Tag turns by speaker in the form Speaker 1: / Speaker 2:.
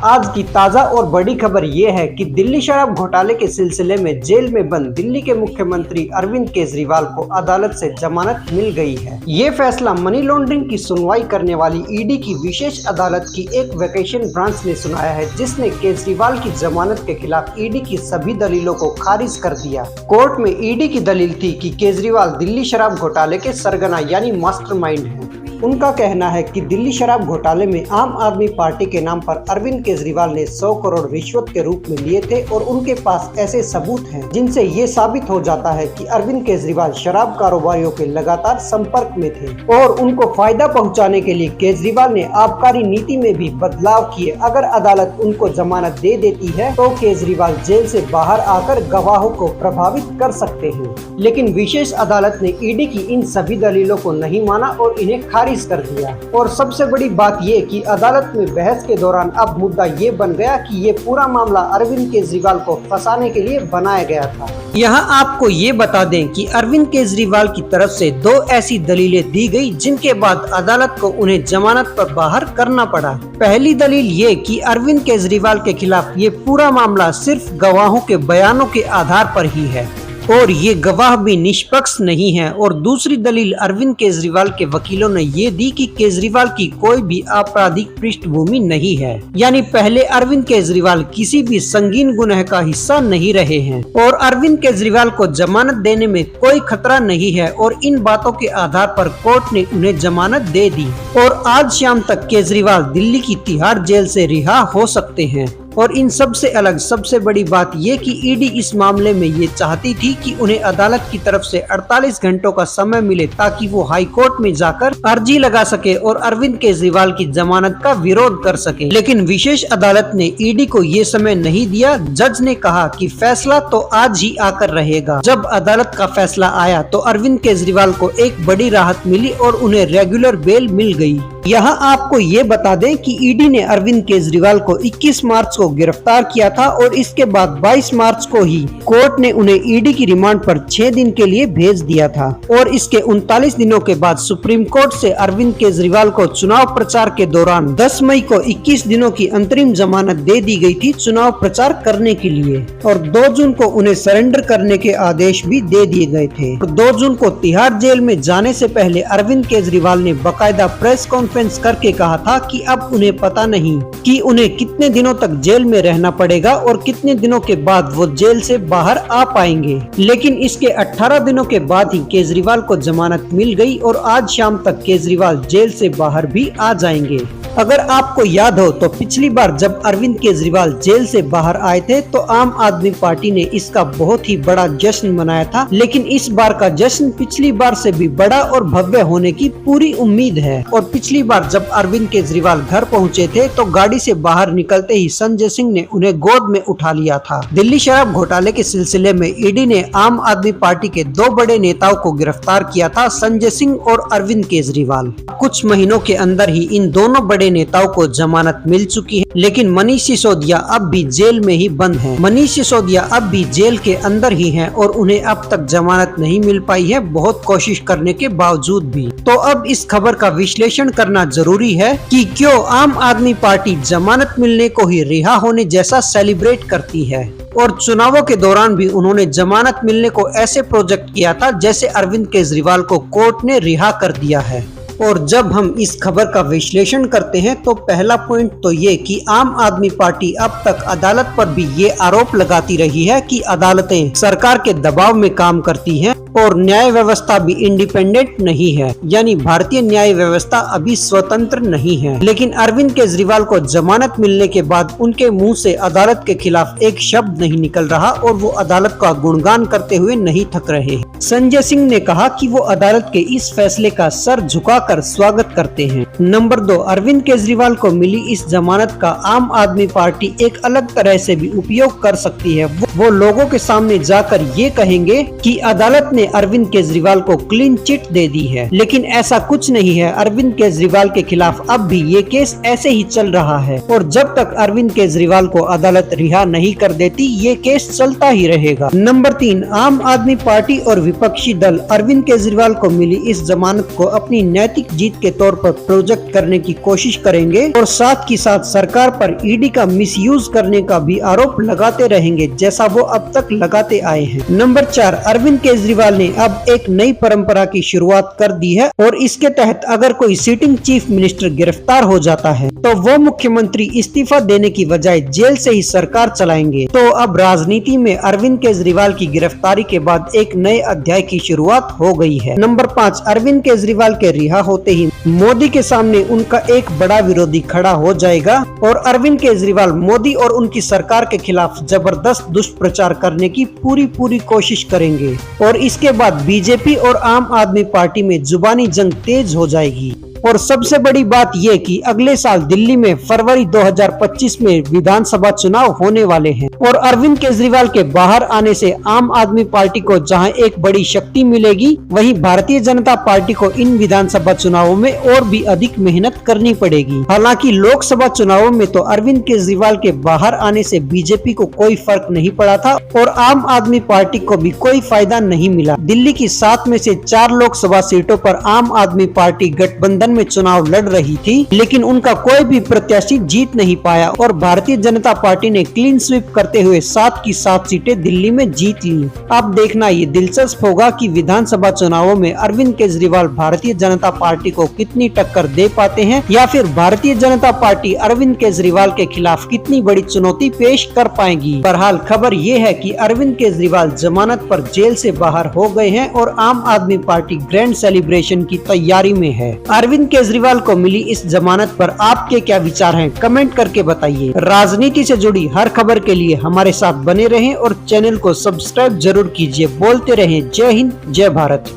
Speaker 1: आज की ताजा और बड़ी खबर ये है कि दिल्ली शराब घोटाले के सिलसिले में जेल में बंद दिल्ली के मुख्यमंत्री अरविंद केजरीवाल को अदालत से जमानत मिल गई है। ये फैसला मनी लॉन्ड्रिंग की सुनवाई करने वाली ईडी की विशेष अदालत की एक वेकेशन ब्रांच ने सुनाया है, जिसने केजरीवाल की जमानत के खिलाफ ईडी की सभी दलीलों को खारिज कर दिया। कोर्ट में ईडी की दलील थी कि केजरीवाल दिल्ली शराब घोटाले के सरगना यानी मास्टरमाइंड हैं। उनका कहना है कि दिल्ली शराब घोटाले में आम आदमी पार्टी के नाम पर अरविंद केजरीवाल ने 100 करोड़ रिश्वत के रूप में लिए थे और उनके पास ऐसे सबूत हैं जिनसे ये साबित हो जाता है कि अरविंद केजरीवाल शराब कारोबारियों के लगातार संपर्क में थे और उनको फायदा पहुंचाने के लिए केजरीवाल ने आबकारी नीति में भी बदलाव किए। अगर अदालत उनको जमानत दे देती है तो केजरीवाल जेल से बाहर आकर गवाहों को प्रभावित कर सकते हैं, लेकिन विशेष अदालत ने ईडी की इन सभी दलीलों को नहीं माना और इन्हें खारिज कर दिया। और सबसे बड़ी बात ये कि अदालत में बहस के दौरान अब मुद्दा ये बन गया कि ये पूरा मामला अरविंद केजरीवाल को फंसाने के लिए बनाया गया था। यहाँ आपको ये बता दें कि अरविंद केजरीवाल की तरफ से 2 ऐसी दलीलें दी गई जिनके बाद अदालत को उन्हें जमानत पर बाहर करना पड़ा। पहली दलील ये कि अरविंद केजरीवाल के खिलाफ ये पूरा मामला सिर्फ गवाहों के बयानों के आधार पर ही है और ये गवाह भी निष्पक्ष नहीं है। और दूसरी दलील अरविंद केजरीवाल के वकीलों ने ये दी कि केजरीवाल की कोई भी आपराधिक पृष्ठभूमि नहीं है, यानी पहले अरविंद केजरीवाल किसी भी संगीन गुनाह का हिस्सा नहीं रहे हैं और अरविंद केजरीवाल को जमानत देने में कोई खतरा नहीं है। और इन बातों के आधार पर कोर्ट ने उन्हें जमानत दे दी और आज शाम तक केजरीवाल दिल्ली की तिहाड़ जेल से रिहा हो सकते हैं। और इन सब से अलग सबसे बड़ी बात ये कि ईडी इस मामले में ये चाहती थी कि उन्हें अदालत की तरफ से 48 घंटों का समय मिले ताकि वो हाई कोर्ट में जाकर अर्जी लगा सके और अरविंद केजरीवाल की जमानत का विरोध कर सके, लेकिन विशेष अदालत ने ईडी को ये समय नहीं दिया। जज ने कहा कि फैसला तो आज ही आकर रहेगा। जब अदालत का फैसला आया तो अरविंद केजरीवाल को एक बड़ी राहत मिली और उन्हें रेगुलर बेल मिल गई। यहाँ आपको ये बता दें कि ईडी ने अरविंद केजरीवाल को 21 मार्च को गिरफ्तार किया था और इसके बाद 22 मार्च को ही कोर्ट ने उन्हें ईडी की रिमांड पर 6 दिन के लिए भेज दिया था। और इसके 39 दिनों के बाद सुप्रीम कोर्ट से अरविंद केजरीवाल को चुनाव प्रचार के दौरान 10 मई को 21 दिनों की अंतरिम जमानत दे दी गई थी चुनाव प्रचार करने के लिए और 2 जून को उन्हें सरेंडर करने के आदेश भी दे दिए गए थे। 2 जून को तिहाड़ जेल में जाने से पहले अरविंद केजरीवाल ने बाकायदा प्रेस कॉन्फ्रेंस करके कहा था कि अब उन्हें पता नहीं कि उन्हें कितने दिनों तक जेल में रहना पड़ेगा और कितने दिनों के बाद वो जेल से बाहर आ पाएंगे, लेकिन इसके 18 दिनों के बाद ही केजरीवाल को जमानत मिल गई और आज शाम तक केजरीवाल जेल से बाहर भी आ जाएंगे। अगर आपको याद हो तो पिछली बार जब अरविंद केजरीवाल जेल से बाहर आए थे तो आम आदमी पार्टी ने इसका बहुत ही बड़ा जश्न मनाया था, लेकिन इस बार का जश्न पिछली बार से भी बड़ा और भव्य होने की पूरी उम्मीद है। और पिछली बार जब अरविंद केजरीवाल घर पहुंचे थे तो गाड़ी से बाहर निकलते ही संजय सिंह ने उन्हें गोद में उठा लिया था। दिल्ली शराब घोटाले के सिलसिले में ईडी ने आम आदमी पार्टी के 2 बड़े नेताओं को गिरफ्तार किया था, संजय सिंह और अरविंद केजरीवाल। कुछ महीनों के अंदर ही इन दोनों बड़े नेताओं को जमानत मिल चुकी है, लेकिन मनीष सिसोदिया अब भी जेल में ही बंद हैं। मनीष सिसोदिया अब भी जेल के अंदर ही हैं और उन्हें अब तक जमानत नहीं मिल पाई है, बहुत कोशिश करने के बावजूद भी। तो अब इस खबर का विश्लेषण करना जरूरी है कि क्यों आम आदमी पार्टी जमानत मिलने को ही रिहा होने जैसा सेलिब्रेट करती है और चुनावों के दौरान भी उन्होंने जमानत मिलने को ऐसे प्रोजेक्ट किया था जैसे अरविंद केजरीवाल को कोर्ट ने रिहा कर दिया है। और जब हम इस खबर का विश्लेषण करते हैं तो पहला पॉइंट तो ये कि आम आदमी पार्टी अब तक अदालत पर भी ये आरोप लगाती रही है कि अदालतें सरकार के दबाव में काम करती हैं और न्याय व्यवस्था भी इंडिपेंडेंट नहीं है, यानी भारतीय न्याय व्यवस्था अभी स्वतंत्र नहीं है। लेकिन अरविंद केजरीवाल को जमानत मिलने के बाद उनके मुंह से अदालत के खिलाफ एक शब्द नहीं निकल रहा और वो अदालत का गुणगान करते हुए नहीं थक रहे। संजय सिंह ने कहा कि वो अदालत के इस फैसले का सर झुकाकर स्वागत करते हैं। नंबर 2, अरविंद केजरीवाल को मिली इस जमानत का आम आदमी पार्टी एक अलग तरह से भी उपयोग कर सकती है। वो लोगों के सामने जाकर ये कहेंगे कि अदालत ने अरविंद केजरीवाल को क्लीन चिट दे दी है। लेकिन ऐसा कुछ नहीं है। अरविंद केजरीवाल के खिलाफ अब भी ये केस ऐसे ही चल रहा है और जब तक अरविंद केजरीवाल को अदालत रिहा नहीं कर देती ये केस चलता ही रहेगा। नंबर 3, आम आदमी पार्टी और विपक्षी दल अरविंद केजरीवाल को मिली इस जमानत को अपनी नैतिक जीत के तौर पर प्रोजेक्ट करने की कोशिश करेंगे और साथ ही साथ सरकार पर ईडी का मिसयूज करने का भी आरोप लगाते रहेंगे, जैसा वो अब तक लगाते आए हैं। नंबर 4, अरविंद केजरीवाल ने अब एक नई परंपरा की शुरुआत कर दी है और इसके तहत अगर कोई सिटिंग चीफ मिनिस्टर गिरफ्तार हो जाता है तो वो मुख्यमंत्री इस्तीफा देने की बजाय जेल से ही सरकार चलाएंगे। तो अब राजनीति में अरविंद केजरीवाल की गिरफ्तारी के बाद एक नए अध्याय की शुरुआत हो गई है। नंबर 5, अरविंद केजरीवाल के रिहा होते ही मोदी के सामने उनका एक बड़ा विरोधी खड़ा हो जाएगा और अरविंद केजरीवाल मोदी और उनकी सरकार के खिलाफ जबरदस्त दुष्प्रचार करने की पूरी कोशिश करेंगे और इसके बाद बीजेपी और आम आदमी पार्टी में जुबानी जंग तेज हो जाएगी। और सबसे बड़ी बात ये कि अगले साल दिल्ली में फरवरी 2025 में विधानसभा चुनाव होने वाले हैं और अरविंद केजरीवाल के बाहर आने से आम आदमी पार्टी को जहां एक बड़ी शक्ति मिलेगी, वहीं भारतीय जनता पार्टी को इन विधानसभा चुनावों में और भी अधिक मेहनत करनी पड़ेगी। हालांकि लोकसभा चुनावों में तो अरविंद केजरीवाल के बाहर आने से बीजेपी को कोई फर्क नहीं पड़ा था और आम आदमी पार्टी को भी कोई फायदा नहीं मिला। दिल्ली की 7 में से 4 लोकसभा सीटों पर आम आदमी पार्टी गठबंधन में चुनाव लड़ रही थी, लेकिन उनका कोई भी प्रत्याशी जीत नहीं पाया और भारतीय जनता पार्टी ने क्लीन स्वीप करते हुए 7 की 7 सीटें दिल्ली में जीत ली। अब देखना ये दिलचस्प होगा कि विधानसभा चुनावों में अरविंद केजरीवाल भारतीय जनता पार्टी को कितनी टक्कर दे पाते हैं या फिर भारतीय जनता पार्टी अरविंद केजरीवाल के खिलाफ कितनी बड़ी चुनौती पेश कर पाएगी। बहरहाल खबर ये है कि अरविंद केजरीवाल जमानत पर जेल से बाहर हो गए हैं और आम आदमी पार्टी ग्रैंड सेलिब्रेशन की तैयारी में है। अरविंद केजरीवाल को मिली इस जमानत पर आपके क्या विचार हैं? कमेंट करके बताइए। राजनीति से जुड़ी हर खबर के लिए हमारे साथ बने रहें और चैनल को सब्सक्राइब जरूर कीजिए। बोलते रहें जय हिंद, जय भारत।